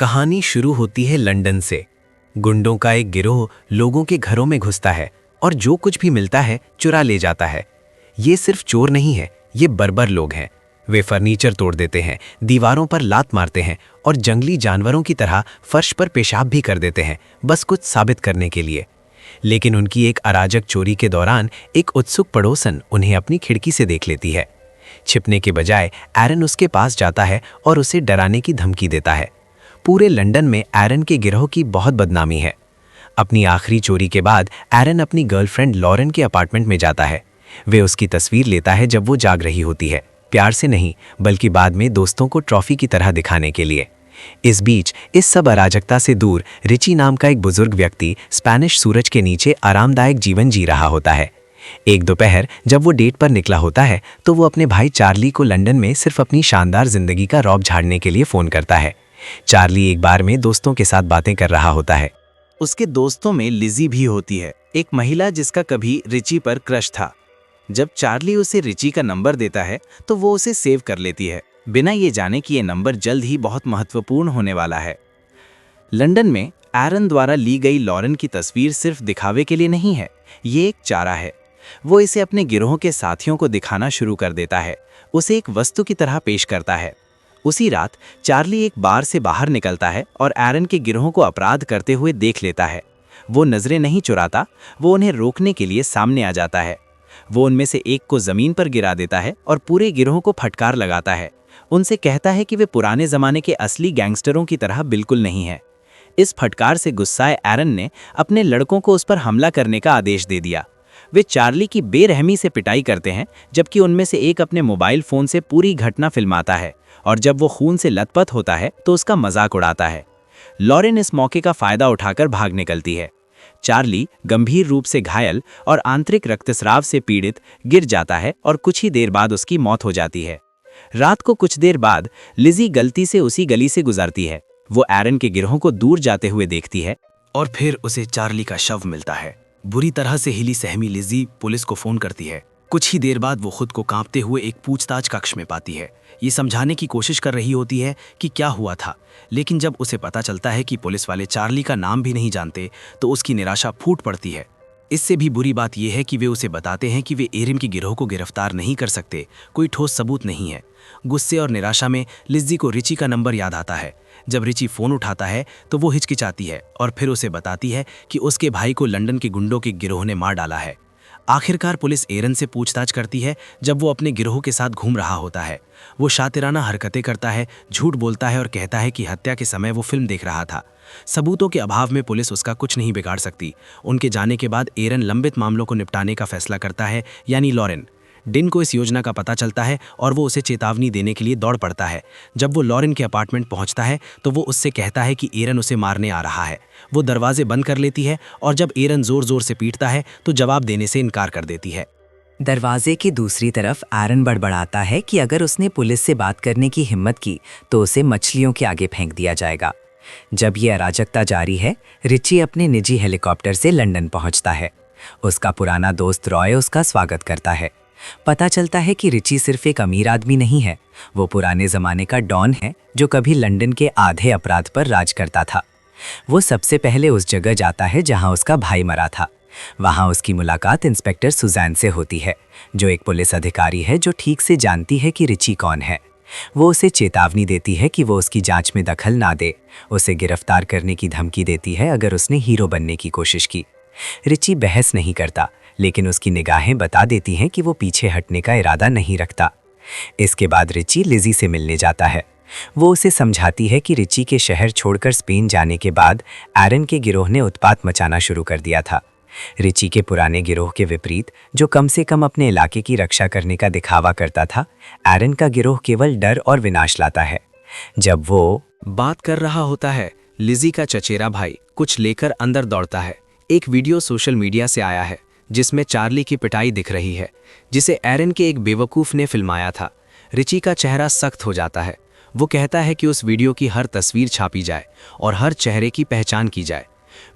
कहानी शुरू होती है लंदन से। गुंडों का एक गिरोह लोगों के घरों में घुसता है और जो कुछ भी मिलता है चुरा ले जाता है। ये सिर्फ चोर नहीं है, ये बर्बर लोग हैं। वे फर्नीचर तोड़ देते हैं, दीवारों पर लात मारते हैं और जंगली जानवरों की तरह फर्श पर पेशाब भी कर देते हैं, बस कुछ साबित करने के लिए। लेकिन उनकी एक अराजक चोरी के दौरान एक उत्सुक पड़ोसन उन्हें अपनी खिड़की से देख लेती है। छिपने के बजाय एरन उसके पास जाता है और उसे डराने की धमकी देता है। पूरे लंदन में एरन के गिरोह की बहुत बदनामी है। अपनी आखिरी चोरी के बाद एरन अपनी गर्लफ्रेंड लॉरेन के अपार्टमेंट में जाता है। वे उसकी तस्वीर लेता है जब वो जाग रही होती है, प्यार से नहीं बल्कि बाद में दोस्तों को ट्रॉफी की तरह दिखाने के लिए। इस बीच इस सब अराजकता से दूर रिची नाम का एक बुजुर्ग व्यक्ति स्पेनिश सूरज के नीचे आरामदायक जीवन जी रहा होता है। एक दोपहर जब वो डेट पर निकला होता है तो वो अपने भाई चार्ली को लंदन में सिर्फ अपनी शानदार जिंदगी का रौब झाड़ने के लिए फोन करता है। चार्ली एक बार में दोस्तों के साथ बातें कर रहा होता है। उसके दोस्तों में लिजी भी होती है, एक महिला जिसका कभी रिची पर क्रश था। जब चार्ली उसे रिची का नंबर देता है तो वो उसे सेव कर लेती है, बिना ये जाने कि ये नंबर जल्द ही बहुत महत्वपूर्ण होने वाला है। लंदन में एरन द्वारा ली गई लॉरेन की तस्वीर सिर्फ दिखावे के लिए नहीं है, ये एक चारा है। वो इसे अपने गिरोह के साथियों को दिखाना शुरू कर देता है, उसे एक वस्तु की तरह पेश करता है। उसी रात चार्ली एक बार से बाहर निकलता है और एरन के गिरोह को अपराध करते हुए देख लेता है। वो नजरें नहीं चुराता, वो उन्हें रोकने के लिए सामने आ जाता है। वो उनमें से एक को जमीन पर गिरा देता है और पूरे गिरोह को फटकार लगाता है। उनसे कहता है कि वे पुराने जमाने के असली गैंगस्टरों की तरह बिल्कुल नहीं है। इस फटकार से गुस्साए एरन ने अपने लड़कों को उस पर हमला करने का आदेश दे दिया। वे चार्ली की बेरहमी से पिटाई करते हैं, जबकि उनमें से एक अपने मोबाइल फोन से पूरी घटना फिल्माता है और जब वो खून से लथपथ होता है तो उसका मजाक उड़ाता है। लॉरेन इस मौके का फायदा उठाकर भाग निकलती है। चार्ली गंभीर रूप से घायल और आंतरिक रक्तस्राव से पीड़ित गिर जाता है और कुछ ही देर बाद उसकी मौत हो जाती है। रात को कुछ देर बाद लिजी गलती से उसी गली से गुजरती है। वो एरन के गिरोह को दूर जाते हुए देखती है और फिर उसे चार्ली का शव मिलता है। बुरी तरह से हिली सहमी लिजी पुलिस को फोन करती है। कुछ ही देर बाद वो खुद को कांपते हुए एक पूछताछ कक्ष में पाती है। ये समझाने की कोशिश कर रही होती है कि क्या हुआ था, लेकिन जब उसे पता चलता है कि पुलिस वाले चार्ली का नाम भी नहीं जानते तो उसकी निराशा फूट पड़ती है। इससे भी बुरी बात यह है कि वे उसे बताते हैं कि वे एरन के गिरोह को गिरफ्तार नहीं कर सकते, कोई ठोस सबूत नहीं है। गुस्से और निराशा में लिजी को रिची का नंबर याद आता है। जब रिची फोन उठाता है तो वो हिचकिचाती है और फिर उसे बताती है कि उसके भाई को लंदन के गुंडों के गिरोह ने मार डाला है। आखिरकार पुलिस एरन से पूछताछ करती है जब वो अपने गिरोह के साथ घूम रहा होता है। वो शातिराना हरकतें करता है, झूठ बोलता है और कहता है कि हत्या के समय वो फिल्म देख रहा था। सबूतों के अभाव में पुलिस उसका कुछ नहीं बिगाड़ सकती। उनके जाने के बाद एरन लंबित मामलों को निपटाने का फैसला करता है, यानी लॉरेन। डिन को इस योजना का पता चलता है और वो उसे चेतावनी देने के लिए दौड़ पड़ता है। जब वो लॉरेन के अपार्टमेंट पहुंचता है तो वो उससे कहता है कि एरन उसे मारने आ रहा है। वो दरवाजे बंद कर लेती है और जब एरन जोर जोर से पीटता है तो जवाब देने से इनकार कर देती है। दरवाजे की दूसरी तरफ एरन बड़बड़ाता है कि अगर उसने पुलिस से बात करने की हिम्मत की तो उसे मछलियों के आगे फेंक दिया जाएगा। जब ये अराजकता जारी है, रिची अपने निजी हेलीकॉप्टर से लंदन पहुंचता है। उसका पुराना दोस्त रॉय उसका स्वागत करता है। पता चलता है कि रिची सिर्फ एक अमीर आदमी नहीं है, वो पुराने जमाने का डॉन है जो कभी लंदन के आधे अपराध पर राज करता था। वो सबसे पहले उस जगह जाता है जहां उसका भाई मरा था। वहां उसकी मुलाकात इंस्पेक्टर सुजैन से होती है, जो एक पुलिस अधिकारी है जो ठीक से जानती है कि रिची कौन है। वो उसे चेतावनी देती है कि वो उसकी जांच में दखल ना दे, उसे गिरफ्तार करने की धमकी देती है अगर उसने हीरो बनने की कोशिश की। रिची बहस नहीं करता, लेकिन उसकी निगाहें बता देती हैं कि वो पीछे हटने का इरादा नहीं रखता। इसके बाद रिची लिजी से मिलने जाता है। वो उसे समझाती है कि रिची के शहर छोड़कर स्पेन जाने के बाद एरन के गिरोह ने उत्पात मचाना शुरू कर दिया था। रिची के पुराने गिरोह के विपरीत, जो कम से कम अपने इलाके की रक्षा करने का दिखावा करता था, एरन का गिरोह केवल डर और विनाश लाता है। जब वो बात कर रहा होता है, लिजी का चचेरा भाई कुछ लेकर अंदर दौड़ता है। एक वीडियो सोशल मीडिया से आया है जिसमें चार्ली की पिटाई दिख रही है, जिसे एरन के एक बेवकूफ़ ने फिल्माया था। रिची का चेहरा सख्त हो जाता है। वो कहता है कि उस वीडियो की हर तस्वीर छापी जाए और हर चेहरे की पहचान की जाए।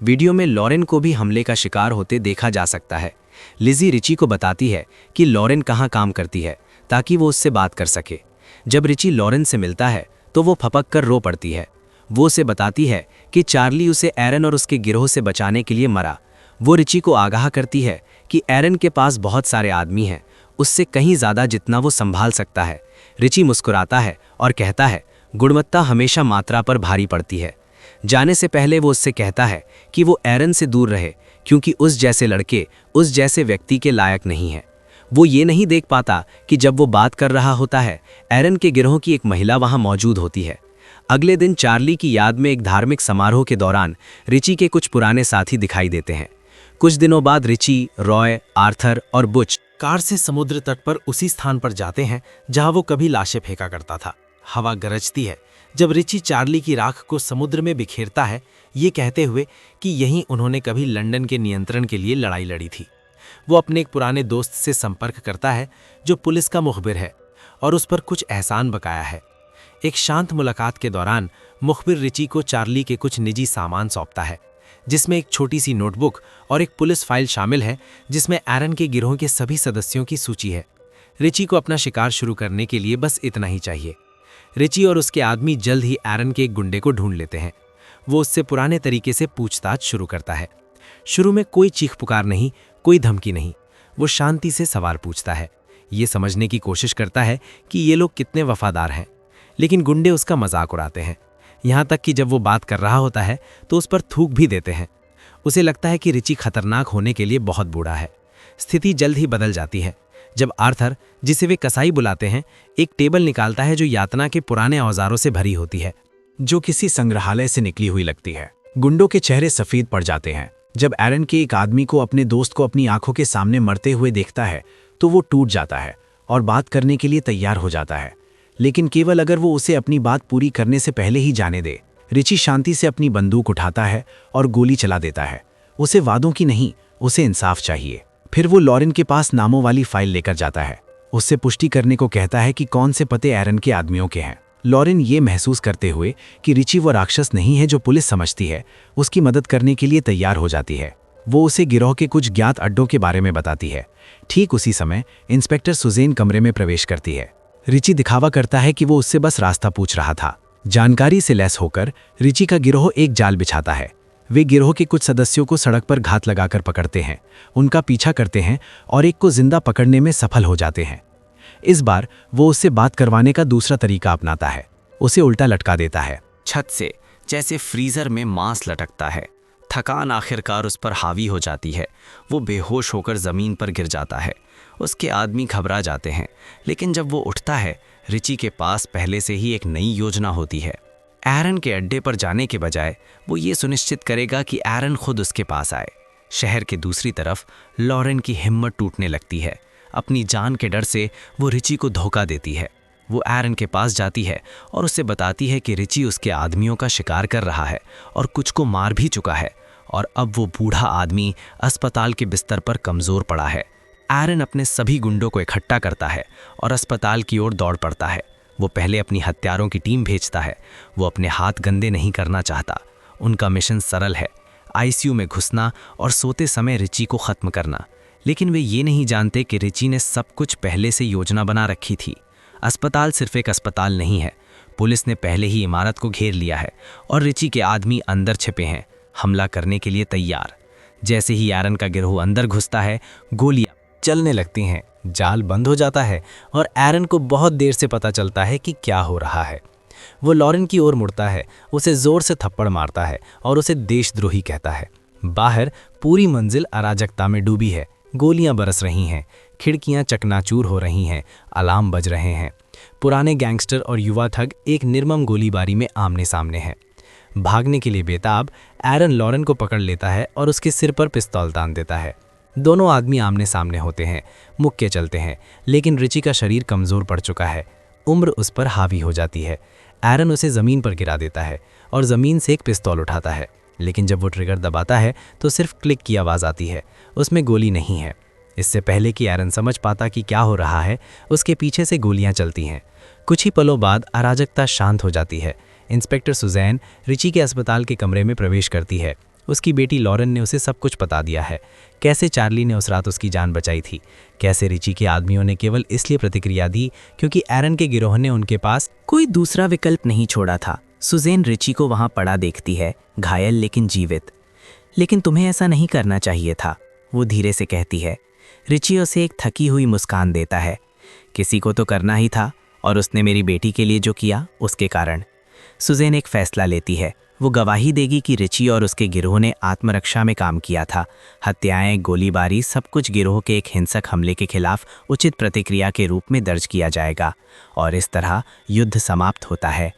वीडियो में लॉरेन को भी हमले का शिकार होते देखा जा सकता है। लिजी रिची को बताती है कि लॉरेन कहाँ काम करती है ताकि वो उससे बात कर सके। जब रिची लॉरेन से मिलता है तो वो फपक कर रो पड़ती है। वो उसे बताती है कि चार्ली उसे एरन और उसके गिरोह से बचाने के लिए मरा। वो रिची को आगाह करती है कि एरन के पास बहुत सारे आदमी हैं, उससे कहीं ज़्यादा जितना वो संभाल सकता है। रिची मुस्कुराता है और कहता है, गुणवत्ता हमेशा मात्रा पर भारी पड़ती है। जाने से पहले वो उससे कहता है कि वो एरन से दूर रहे, क्योंकि उस जैसे लड़के उस जैसे व्यक्ति के लायक नहीं हैं। वो ये नहीं देख पाता कि जब वो बात कर रहा होता है, एरन के गिरोह की एक महिला वहाँ मौजूद होती है। अगले दिन चार्ली की याद में एक धार्मिक समारोह के दौरान रिची के कुछ पुराने साथी दिखाई देते हैं। कुछ दिनों बाद रिची, रॉय, आर्थर और बुच कार से समुद्र तट पर उसी स्थान पर जाते हैं जहां वो कभी लाशें फेंका करता था। हवा गरजती है जब रिची चार्ली की राख को समुद्र में बिखेरता है, ये कहते हुए कि यहीं उन्होंने कभी लंदन के नियंत्रण के लिए लड़ाई लड़ी थी। वो अपने एक पुराने दोस्त से संपर्क करता है जो पुलिस का मुखबिर है और उस पर कुछ एहसान बकाया है। एक शांत मुलाकात के दौरान मुखबिर रिची को चार्ली के कुछ निजी सामान सौंपता है, जिसमें एक छोटी सी नोटबुक और एक पुलिस फाइल शामिल है जिसमें एरन के गिरोह के सभी सदस्यों की सूची है। रिची को अपना शिकार शुरू करने के लिए बस इतना ही चाहिए। रिची और उसके आदमी जल्द ही एरन के एक गुंडे को ढूंढ लेते हैं। वो उससे पुराने तरीके से पूछताछ शुरू करता है। शुरू में कोई चीख पुकार नहीं, कोई धमकी नहीं। वो शांति से सवाल पूछता है, ये समझने की कोशिश करता है कि ये लोग कितने वफादार हैं। लेकिन गुंडे उसका मजाक उड़ाते हैं, यहाँ तक कि जब वो बात कर रहा होता है तो उस पर थूक भी देते हैं। उसे लगता है कि रिची खतरनाक होने के लिए बहुत बूढ़ा है। स्थिति जल्द ही बदल जाती है जब आर्थर, जिसे वे कसाई बुलाते हैं, एक टेबल निकालता है जो यातना के पुराने औजारों से भरी होती है, जो किसी संग्रहालय से निकली हुई लगती है। गुंडों के चेहरे सफेद पड़ जाते हैं। जब एरन के एक आदमी को अपने दोस्त को अपनी आंखों के सामने मरते हुए देखता है तो वो टूट जाता है और बात करने के लिए तैयार हो जाता है, लेकिन केवल अगर वो उसे अपनी बात पूरी करने से पहले ही जाने दे। रिची शांति से अपनी बंदूक उठाता है और गोली चला देता है। उसे वादों की नहीं, उसे इंसाफ चाहिए। फिर वो लॉरेन के पास नामों वाली फाइल लेकर जाता है। उससे पुष्टि करने को कहता है कि कौन से पते एरन के आदमियों के हैं। लॉरेन ये महसूस करते हुए कि रिची वो राक्षस नहीं है जो पुलिस समझती है, उसकी मदद करने के लिए तैयार हो जाती है। वो उसे गिरोह के कुछ ज्ञात अड्डों के बारे में बताती है। ठीक उसी समय इंस्पेक्टर सुजेन कमरे में प्रवेश करती है। रिची दिखावा करता है कि वो उससे बस रास्ता पूछ रहा था। जानकारी से लैस होकर रिची का गिरोह एक जाल बिछाता है। वे गिरोह के कुछ सदस्यों को सड़क पर घात लगाकर पकड़ते हैं, उनका पीछा करते हैं और एक को जिंदा पकड़ने में सफल हो जाते हैं। इस बार वो उससे बात करवाने का दूसरा तरीका अपनाता है। उसे उल्टा लटका देता है, छत से, जैसे फ्रीजर में मांस लटकता है। थकान आखिरकार उस पर हावी हो जाती है। वो बेहोश होकर जमीन पर गिर जाता है। उसके आदमी घबरा जाते हैं, लेकिन जब वो उठता है, रिची के पास पहले से ही एक नई योजना होती है। एरन के अड्डे पर जाने के बजाय वो ये सुनिश्चित करेगा कि एरन खुद उसके पास आए। शहर के दूसरी तरफ लॉरेन की हिम्मत टूटने लगती है। अपनी जान के डर से वो रिची को धोखा देती है। वो एरन के पास जाती है और उसे बताती है कि रिची उसके आदमियों का शिकार कर रहा है और कुछ को मार भी चुका है, और अब वो बूढ़ा आदमी अस्पताल के बिस्तर पर कमज़ोर पड़ा है। एरन अपने सभी गुंडों को इकट्ठा करता है और अस्पताल की ओर दौड़ पड़ता है। वो पहले अपनी हत्यारों की टीम भेजता है। वो अपने हाथ गंदे नहीं करना चाहता। उनका मिशन सरल है, आईसीयू में घुसना और सोते समय रिची को ख़त्म करना। लेकिन वे ये नहीं जानते कि रिची ने सब कुछ पहले से योजना बना रखी थी। अस्पताल सिर्फ एक अस्पताल नहीं है। पुलिस ने पहले ही इमारत को घेर लिया है और रिची के आदमी अंदर छिपे हैं, हमला करने के लिए तैयार। जैसे ही एरन का गिरोह अंदर घुसता है, गोलियां चलने लगती हैं, जाल बंद हो जाता है और एरन को बहुत देर से पता चलता है कि क्या हो रहा है। वो लॉरेन की ओर मुड़ता है, उसे जोर से थप्पड़ मारता है और उसे देशद्रोही कहता है। बाहर पूरी मंजिल अराजकता में डूबी है। गोलियां बरस रही हैं, खिड़कियां चकनाचूर हो रही हैं, अलार्म बज रहे हैं। पुराने गैंगस्टर और युवा ठग एक निर्मम गोलीबारी में आमने सामने हैं। भागने के लिए बेताब एरन लॉरेन को पकड़ लेता है और उसके सिर पर पिस्तौल तान देता है। दोनों आदमी आमने सामने होते हैं, मुक्के चलते हैं, लेकिन रिची का शरीर कमज़ोर पड़ चुका है। उम्र उस पर हावी हो जाती है। एरन उसे ज़मीन पर गिरा देता है और ज़मीन से एक पिस्तौल उठाता है, लेकिन जब वो ट्रिगर दबाता है तो सिर्फ क्लिक की आवाज़ आती है, उसमें गोली नहीं है। इससे पहले कि एरन समझ पाता कि क्या हो रहा है, उसके पीछे से गोलियां चलती हैं। कुछ ही पलों बाद अराजकता शांत हो जाती है। इंस्पेक्टर सुजैन रिची के अस्पताल के कमरे में प्रवेश करती है। उसकी बेटी लॉरेन ने उसे सब कुछ बता दिया है, कैसे चार्ली ने उस रात उसकी जान बचाई थी, कैसे रिची के आदमियों ने केवल इसलिए प्रतिक्रिया दी क्योंकि एरन के गिरोह ने उनके पास कोई दूसरा विकल्प नहीं छोड़ा था। सुजेन रिची को वहां पड़ा देखती है, घायल लेकिन जीवित। लेकिन तुम्हें ऐसा नहीं करना चाहिए था, वो धीरे से कहती है। रिची उसे एक थकी हुई मुस्कान देता है। किसी को तो करना ही था, और उसने मेरी बेटी के लिए जो किया उसके कारण। सुजेन एक फैसला लेती है। वो गवाही देगी कि रिची और उसके गिरोह ने आत्मरक्षा में काम किया था। हत्याएं, गोलीबारी, सब कुछ गिरोह के एक हिंसक हमले के खिलाफ उचित प्रतिक्रिया के रूप में दर्ज किया जाएगा, और इस तरह युद्ध समाप्त होता है।